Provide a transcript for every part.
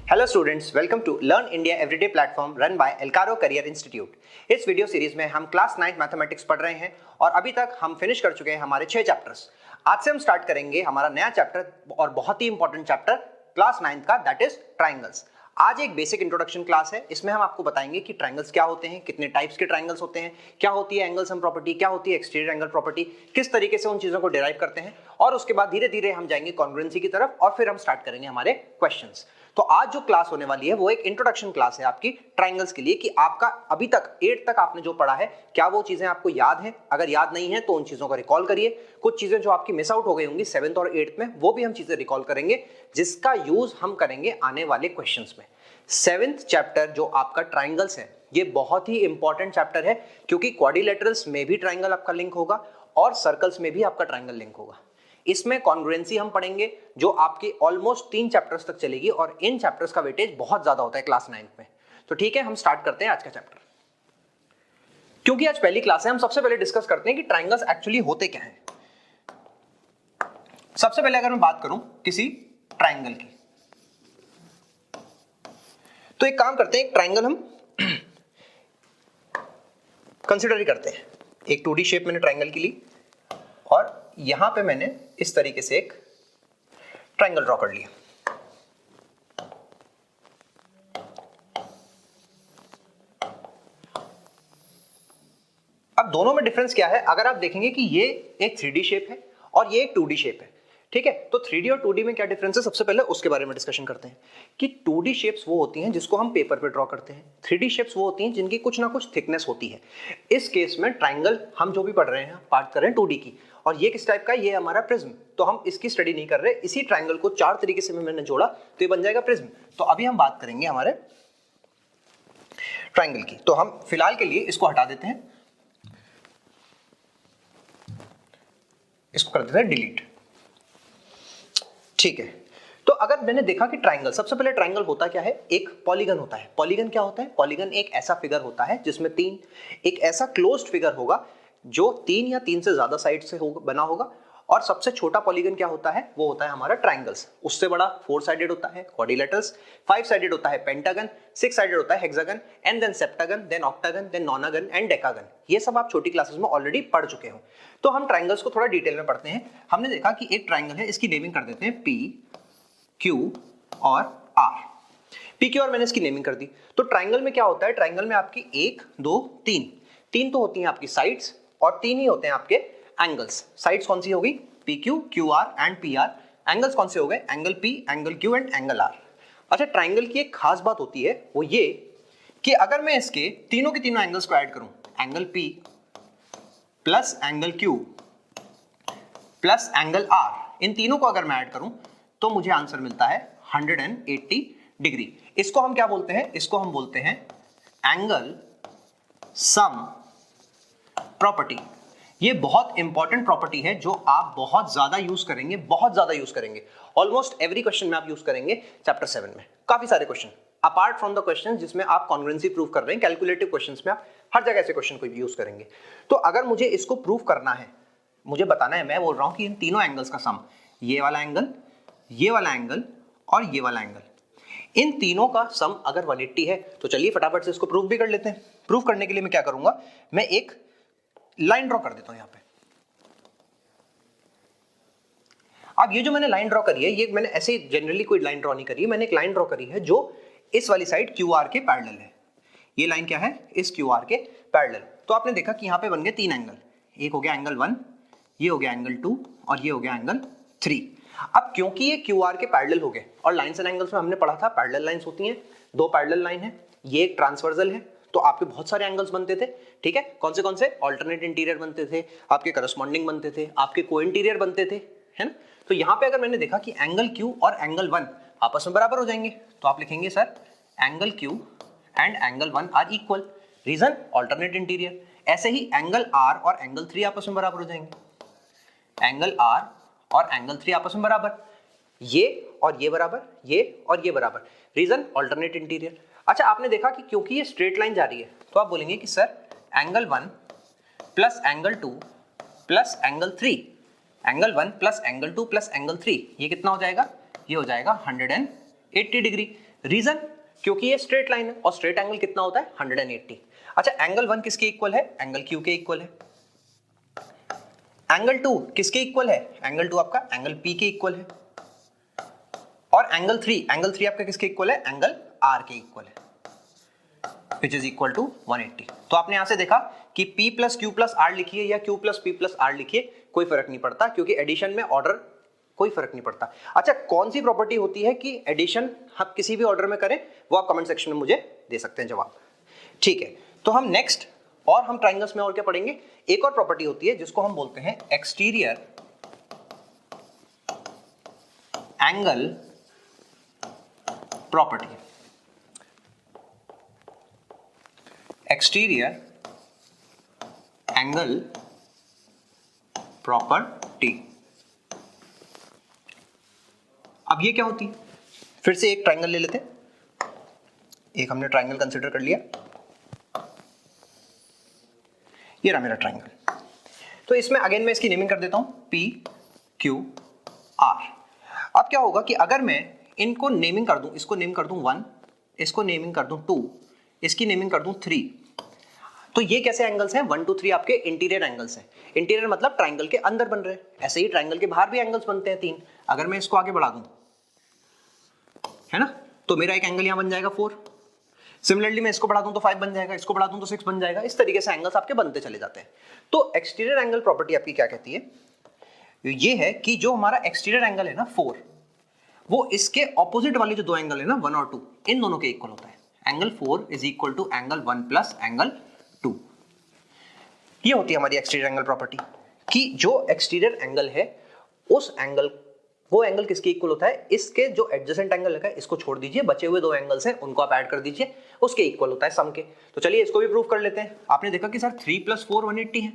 Hello students, welcome to learn India everyday platform run by एल्कारो career institute. इस video series में हम class 9 mathematics पढ़ रहे हैं और अभी तक हम फिनिश कर चुके हैं हमारे 6 चैप्टर्स। आज से हम स्टार्ट करेंगे हमारा नया चैप्टर और बहुत ही इंपॉर्टेंट चैप्टर क्लास 9 का, दैट इज ट्राइंगल्स। आज एक बेसिक इंट्रोडक्शन क्लास है। इसमें हम आपको बताएंगे कि ट्राइंगल्स क्या होते हैं, कितने टाइप्स के ट्राइंगल्स होते हैं, क्या होती है एंगल सम प्रॉपर्टी, क्या होती है एक्सटीरियर एंगल प्रॉपर्टी, किस तरीके से उन चीजों को डिराइव करते हैं, और उसके बाद धीरे धीरे हम जाएंगे कॉन्ग्रुएंसी की तरफ और फिर हम स्टार्ट करेंगे हमारे क्वेश्चंस। तो आज जो क्लास होने वाली है वो एक इंट्रोडक्शन क्लास है आपकी ट्राइंगल्स के लिए, कि आपका अभी तक 8 तक आपने जो पढ़ा है क्या वो चीजें आपको याद है। अगर याद नहीं है तो उन चीजों को रिकॉल करिए। कुछ चीजें जो आपकी मिस आउट हो गई होंगी 7th और 8th में, वो भी हम चीजें रिकॉल करेंगे जिसका यूज हम करेंगे आने वाले क्वेश्चंस में। 7th चैप्टर जो आपका ट्राइंगल्स है ये बहुत ही इंपॉर्टेंट चैप्टर है, क्योंकि क्वाड्रिलेटरल्स में भी ट्राइंगल आपका लिंक होगा और सर्कल्स में भी आपका ट्राइंगल लिंक होगा। इसमें कॉन्ग्रुएंसी हम पढ़ेंगे जो आपके ऑलमोस्ट 3 चैप्टर्स तक चलेगी और इन चैप्टर्स का वेटेज बहुत ज्यादा होता है क्लास 9 में। तो ठीक है, हम स्टार्ट करते हैं आज का चैप्टर। क्योंकि आज पहली क्लास है, हम सबसे पहले डिस्कस करते हैं कि ट्राइंगल्स एक्चुअली होते क्या हैं। सबसे पहले अगर मैं बात करूं किसी ट्राइंगल की, तो एक काम करते हैं, एक ट्राइंगल हम कंसिडर ही करते हैं। एक 2D शेप मैंने ट्राइंगल की ली और यहां पे मैंने इस तरीके से एक ट्राइंगल ड्रॉ कर लिया। अब दोनों में डिफरेंस क्या है, अगर आप देखेंगे कि ये एक 3D शेप है और ये एक 2D शेप है। ठीक है, तो 3D और 2D में क्या डिफरेंस है, सबसे पहले उसके बारे में डिस्कशन करते हैं कि 2D शेप्स वो होती हैं जिसको हम पेपर पे ड्रॉ करते हैं, 3D शेप्स वो होती हैं जिनकी कुछ ना कुछ थिकनेस होती है। इस केस में ट्राइंगल हम जो भी पढ़ रहे हैं, बात कर रहे हैं 2D की, और ये किस टाइप का, ये हमारा प्रिज्म। तो हम इसकी स्टडी नहीं कर रहे, इसी ट्राइंगल को 4 तरीके से मैंने जोड़ा तो ये बन जाएगा प्रिज्म। तो अभी हम बात करेंगे हमारे ट्राइंगल की। तो हम फिलहाल के लिए इसको हटा देते हैं, इसको कर देते हैं डिलीट। ठीक है, तो अगर मैंने देखा कि ट्राइंगल, सबसे पहले ट्राइंगल होता क्या है, एक पॉलीगन होता है। पॉलीगन क्या होता है, पॉलीगन एक ऐसा फिगर होता है जिसमें एक ऐसा क्लोज्ड फिगर होगा जो 3 या 3 से ज्यादा साइड से बना होगा। और सबसे छोटा पॉलीगन क्या होता है, वो होता है हमारा ट्राइंगल्स। उससे बड़ा 4 साइडेड होता है क्वाड्रिलेटरल्स, 5 साइडेड होता है पेंटागन, 6 साइडेड होता है hexagon, and then septagon, then octagon, then nonagon and decagon. ये सब आप छोटी क्लासेस में ऑलरेडी पढ़ चुके हो। तो हम ट्राइंगल्स को थोड़ा डिटेल में पढ़ते हैं। हमने देखा कि एक ट्राइंगल है, इसकी नेमिंग कर देते हैं P, Q और R। P, Q और मैंने इसकी नेमिंग कर दी। तो ट्राइंगल में क्या होता है, ट्राइंगल में आपकी 1 2 3 तो होती हैं आपकी साइड्स और 3 ही होते हैं आपके एंगल्स। साइड्स कौन सी होगी, PQ, QR and PR। Angles कौन से हो गए, angle P, angle Q and angle R। अच्छा, ट्राइंगल की एक खास बात होती है वो ये कि अगर मैं इसके तीनों के तीनों एंगल्स को ऐड करूं, angle P plus angle Q plus angle R, इन तीनों को अगर मैं ऐड करूं तो मुझे आंसर मिलता है 180 डिग्री। इसको हम क्या बोलते हैं, इसको हम बोलते हैं एंगल सम प्रॉपर्टी। ये बहुत इंपॉर्टेंट प्रॉपर्टी है जो आप बहुत ज्यादा यूज करेंगे, बहुत ज्यादा यूज करेंगे। ऑलमोस्ट एवरी क्वेश्चन में आप यूज करेंगे चैप्टर 7 में। काफी सारे question apart from the question जिसमें आप कॉन्ग्रुएंसी प्रूव कर रहे हैं, कैलकुलेटिव क्वेश्चंस में आप हर जगह ऐसे क्वेश्चन को यूज करेंगे। तो अगर मुझे इसको प्रूव करना है, मुझे बताना है, मैं बोल रहा हूं कि इन तीनों एंगल्स का सम, ये वाला एंगल, ये वाला एंगल और ये वाला एंगल, इन तीनों का सम अगर 180 है तो चलिए फटाफट से इसको प्रूव भी कर लेते हैं। प्रूव करने के लिए मैं क्या करूंगा, मैं एक लाइन ड्रॉ कर देता हूं यहां पे। अब ये जो मैंने लाइन ड्रॉ करी है, ये मैंने ऐसे जनरली कोई लाइन ड्रॉ नहीं करी है, मैंने एक लाइन ड्रॉ करी है जो इस वाली साइड QR के पैरेलल है। ये लाइन क्या है, इस QR के पैरेलल। तो आपने देखा कि यहां पे बन गए 3 एंगल, एक हो गया एंगल 1, ये हो गया एंगल 2 और ये हो गया एंगल 3। अब क्योंकि ये QR के पैरेलल हो गए, और लाइंस एंड एंगल्स में हमने पढ़ा था पैरेलल लाइंस होती हैं, 2 पैरेलल लाइन है, ये एक ट्रांसवर्सल है, तो आपके बहुत सारे एंगल्स बनते थे। ठीक है, कौन से ऑल्टरनेट इंटीरियर बनते थे, आपके करस्पॉन्डिंग बनते थे, आपके को इंटीरियर बनते थे, है ना। तो यहां पे अगर मैंने देखा कि एंगल Q और एंगल 1 आपस में बराबर हो जाएंगे, तो आप लिखेंगे sir angle Q and angle 1 are equal, reason alternate interior. ऐसे ही एंगल R और एंगल 3 आपस में बराबर हो जाएंगे, एंगल R और एंगल 3 आपस में बराबर, ये और ये बराबर, ये और ये बराबर, रीजन ऑल्टरनेट इंटीरियर। अच्छा, आपने देखा कि क्योंकि ये स्ट्रेट लाइन जा रही है तो आप बोलेंगे कि sir angle 1 plus angle 2 plus angle 3, angle 1 plus angle 2 plus angle 3, ये कितना हो जाएगा, ये हो जाएगा 180 डिग्री। रीजन क्योंकि ये स्ट्रेट लाइन है और स्ट्रेट एंगल कितना होता है 180। अच्छा एंगल 1 किसके इक्वल है, एंगल क्यू के इक्वल है। एंगल 2 किसके इक्वल है, एंगल 2 आपका एंगल पी के इक्वल है। और एंगल 3 आपका किसके इक्वल है, एंगल आर के इक्वल है, विच इज इक्वल टू 180। तो आपने यहां से देखा कि P plus Q plus R लिखिए या Q plus P plus R लिखिए, कोई फर्क नहीं पड़ता क्योंकि एडिशन में ऑर्डर कोई फर्क नहीं पड़ता। अच्छा कौन सी प्रॉपर्टी होती है कि एडिशन हम किसी भी ऑर्डर में करें, वो आप कमेंट सेक्शन में मुझे दे सकते हैं जवाब। ठीक है, तो हम नेक्स्ट और हम ट्राइंगल्स में और क्या पढ़ेंगे, एक और प्रॉपर्टी होती है जिसको हम बोलते हैं exterior angle property. Exterior angle property, अब ये क्या होती है, फिर से एक ट्राइंगल ले लेते हैं। एक हमने ट्राइंगल कंसीडर कर लिया, ये रहा मेरा ट्राइंगल। तो इसमें अगेन मैं इसकी नेमिंग कर देता हूं P Q R। अब क्या होगा कि अगर मैं इनको नेमिंग कर दूं, इसको नेम कर दूं 1, इसको नेमिंग कर दूं 2, इसकी नेमिंग कर दूं 3, तो ये कैसे एंगल्स हैं, 1 2 3 आपके इंटीरियर एंगल्स हैं। इंटीरियर मतलब ट्राइंगल के अंदर बन रहे हैं, ऐसे ही ट्राइंगल के बाहर भी एंगल्स बनते हैं 3। अगर मैं इसको आगे बढ़ा दूं, है ना, तो मेरा एक एंगल यहां बन जाएगा 4। सिमिलरली मैं इसको बढ़ा दूं तो 5 बन जाएगा, इसको बढ़ा दूं तो 6 बन जाएगा। इस तरीके से एंगल्स आपके बनते चले जाते हैं। तो एक्सटीरियर एंगल प्रॉपर्टी आपकी क्या कहती है, ये है कि जो हमारा एक्सटीरियर एंगल है ना 4, वो इसके ऑपोजिट वाले जो दो एंगल है ना 1 और 2, इन दोनों के इक्वल होता है। Angle 4 is equal to angle 1 plus angle 2। ये होती है हमारी एक्सटीरियर एंगल प्रॉपर्टी कि जो एक्सटीरियर एंगल है उस एंगल, वो एंगल किसके इक्वल होता है, इसके जो एडजेसेंट एंगल लगा है इसको छोड़ दीजिए, बचे हुए दो एंगल्स हैं उनको आप ऐड कर दीजिए, उसके इक्वल होता है सम के। तो चलिए इसको भी प्रूव कर लेते हैं। आपने देखा कि सर 3 + 4 180 है,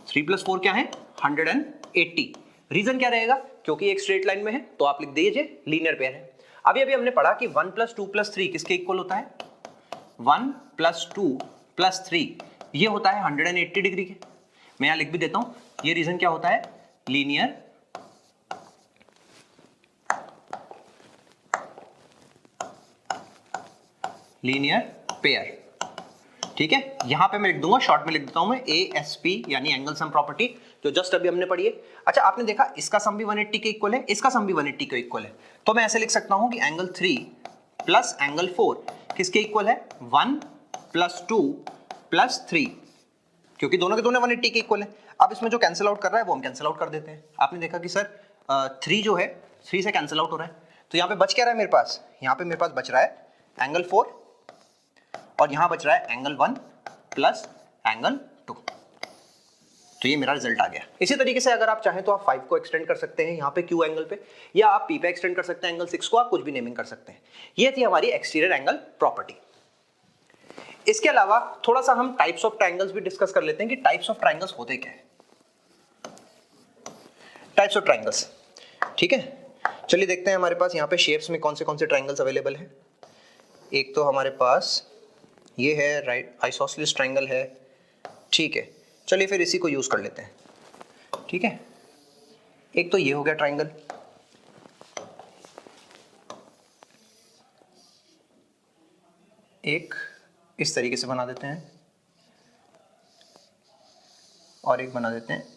3 + 4 क्या है 180। रीजन क्या रहेगा, क्योंकि एक स्ट्रेट लाइन में है तो आप लिख दीजिए लीनियर पेयर है। अभी अभी हमने पढ़ा कि 1 + 2 + 3 किसके इक्वल होता है, 1 + 2 + 3 ये होता है 180 डिग्री के। मैं यहां लिख भी देता हूं, ये रीजन क्या होता है, लीनियर पेयर। ठीक है, यहां पे मैं लिख दूंगा, शॉर्ट में लिख देता हूं मैं ASP यानी एंगल सम प्रॉपर्टी, जो जस्ट अभी हमने पढ़ी है। अच्छा आपने देखा इसका सम भी 180 के इक्वल है, इसका सम भी 180 के इक्वल है, तो मैं ऐसे लिख सकता हूं कि एंगल 3 प्लस एंगल 4 किसके इक्वल है, 1 + 2 + 3, क्योंकि दोनों के दोनों 180 के इक्वल है। अब इसमें जो कैंसिल आउट कर रहा है वो हम कैंसिल आउट कर देते हैं। आपने देखा कि सर 3 जो है 3 से कैंसिल आउट हो रहा है, तो यहाँ पे बच क्या रहा है मेरे पास, यहाँ पे मेरे पास बच रहा है एंगल 4 और यहां बच रहा है एंगल 1 प्लस एंगल 2। तो ये मेरा रिजल्ट आ गया। इसी तरीके से अगर आप चाहें तो आप 5 को एक्सटेंड कर सकते हैं यहाँ पे Q एंगल पे, या आप P पे एक्सटेंड कर सकते हैं एंगल 6 को, आप कुछ भी नेमिंग कर सकते हैं। ये थी हमारी एक्सटीरियर एंगल प्रॉपर्टी। इसके अलावा थोड़ा सा हम टाइप्स ऑफ ट्रायंगल्स भी डिस्कस कर लेते हैं कि टाइप्स ऑफ ट्रायंगल्स होते क्या है। टाइप्स ऑफ ट्रायंगल्स, ठीक है, चलिए देखते हैं हमारे पास यहाँ पे शेप्स में कौन से ट्रायंगल्स अवेलेबल है। एक तो हमारे पास ये है राइट आइसोसेलेस ट्रायंगल है, ठीक है, चलिए फिर इसी को यूज कर लेते हैं। ठीक है, एक तो ये हो गया ट्रायंगल, एक इस तरीके से बना देते हैं और एक बना देते हैं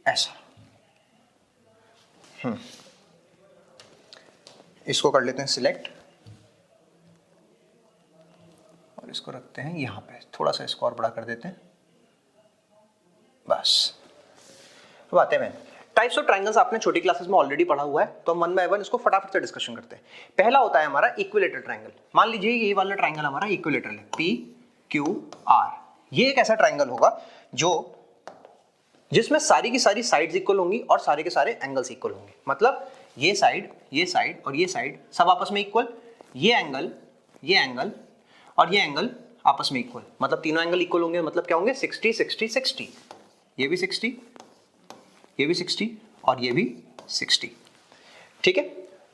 ऐसा। इसको कर लेते हैं सिलेक्ट और इसको रखते हैं यहाँ पे, थोड़ा सा इसको और बड़ा कर देते हैं, बस। अब आते हैं टाइप्स ऑफ ट्रायंगल्स, आपने छोटी क्लासेस में ऑलरेडी पढ़ा हुआ है, तो हम 1 बाय 1 इसको फटाफट से डिस्कशन करते हैं। पहला होता है हमारा इक्विलेटरल ट्रायंगल। मान लीजिए ये वाला ट्रायंगल हमारा इक्विलेटरल है, PQR। ये एक ऐसा ट्रायंगल होगा जो जिसमें सारी की सारी साइड्स इक्वल होंगी और सारे के सारे एंगल्स इक्वल होंगे। मतलब ये साइड और ये साइड सब आपस में इक्वल, ये एंगल और ये एंगल आपस में इक्वल, मतलब तीनों एंगल इक्वल होंगे। मतलब क्या होंगे 60 60 60, ये भी 60, ये भी 60 और ये भी 60। ठीक है,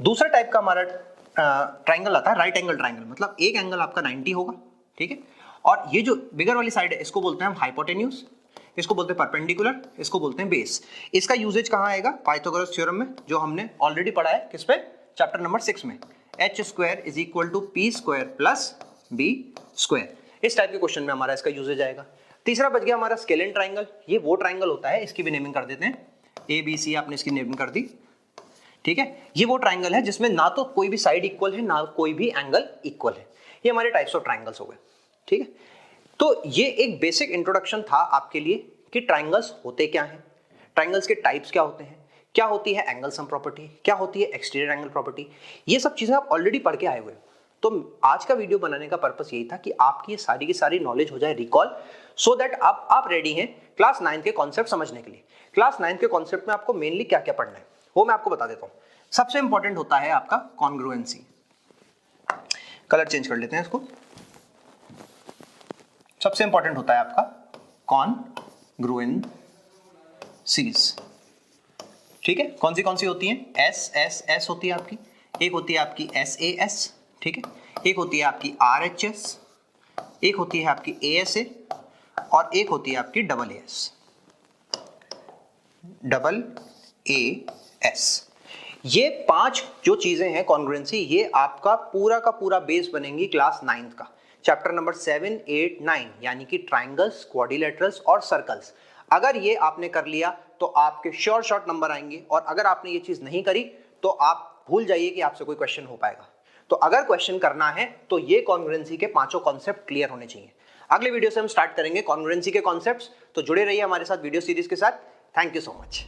दूसरा टाइप का हमारा ट्रायंगल आता है राइट एंगल ट्रायंगल। मतलब एक एंगल आपका 90 होगा, ठीक है, और ये जो बिगर वाली साइड है इसको बोलते हैं हम हाइपोटेन्यूज, इसको बोलते हैं परपेंडिकुलर, इसको बोलते हैं बेस। इसका यूजेज कहाँ आएगा, पाइथागोरस थ्योरम में, जो हमने ऑलरेडी पढ़ा है किस पे, चैप्टर नंबर 6 में। H square is equal to P square plus B square. इस टाइप के क्वेश्चन में हमारा इसका यूजेज आएगा। तीसरा बच गया हमारा स्केलेन ट्राइंगल। ये वो ट्राइंगल होता है, इसकी भी नेमिंग कर देते हैं, ए बी सी आपने इसकी नेमिंग कर दी, ठीक है। ये वो ट्राइंगल है जिसमें ना तो कोई भी साइड इक्वल है ना कोई भी एंगल इक्वल है। ये हमारे टाइप्स ऑफ ट्राइंगल्स हो गए, ठीक है। तो ये एक बेसिक इंट्रोडक्शन था आपके लिए कि ट्राइंगल्स होते क्या हैं, ट्राइंगल्स के टाइप्स क्या होते हैं, क्या होती है एंगल सम प्रॉपर्टी, क्या होती है एक्सटीरियर एंगल प्रॉपर्टी। ये सब चीजें आप ऑलरेडी पढ़ के आए हुए हैं। तो आज का वीडियो बनाने का पर्पस यही था कि आपकी ये सारी की सारी नॉलेज हो जाए रिकॉल, सो दैट आप रेडी हैं क्लास 9 के कॉन्सेप्ट समझने के लिए। क्लास 9 के कॉन्सेप्ट में आपको मेनली क्या क्या पढ़ना है वो मैं आपको बता देता हूं। सबसे इंपॉर्टेंट होता है आपका कॉन्ग्रुएंसी। कलर चेंज कर लेते हैं इसको। सबसे इंपॉर्टेंट होता है आपका कॉन्ग्रुएंसीज, ठीक है। कौन सी होती है? एस एस एस होती है आपकी, एक होती है आपकी एस ए एस, ठीक है, एक होती है आपकी आर एच एस, एक होती है आपकी ए एस ए और एक होती है आपकी double A S, double A S. ये 5 जो चीजें हैं कॉन्ग्रुएंसी, ये आपका पूरा का पूरा बेस बनेंगी क्लास 9 का, चैप्टर नंबर 7, 8, 9 यानी कि ट्राइंगल्स, क्वाड्रिलेटरल्स और सर्कल्स। अगर ये आपने कर लिया तो आपके श्योर शॉर्ट नंबर आएंगे, और अगर आपने ये चीज नहीं करी तो आप भूल जाइए कि आपसे कोई क्वेश्चन हो पाएगा। तो अगर क्वेश्चन करना है तो ये कॉन्ग्रुएंसी के 5 कॉन्सेप्ट क्लियर होने चाहिए। अगले वीडियो से हम स्टार्ट करेंगे कॉन्ग्रुएंसी के कॉन्सेप्ट्स, तो जुड़े रहिए हमारे साथ वीडियो सीरीज के साथ। Thank you so much.